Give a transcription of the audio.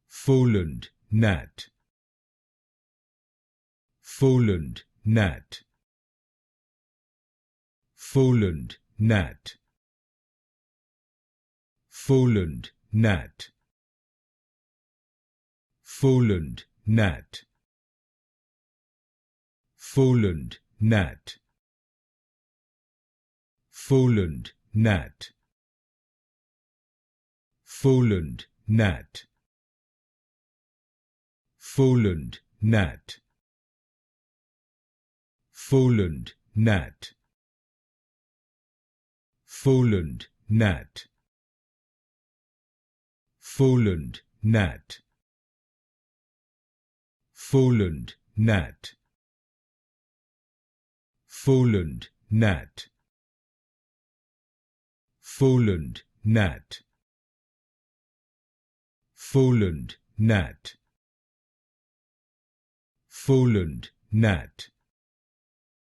Folland Gnat. Folland Gnat. Folland Gnat. Folland Gnat. Folland Gnat. Folland Gnat. Folland Gnat. Folland Gnat. Folland Gnat. Folland Gnat. Folland Gnat. Folland Gnat. Folland Gnat. Folland Gnat. Folland Gnat. Folland Gnat. Folland Gnat.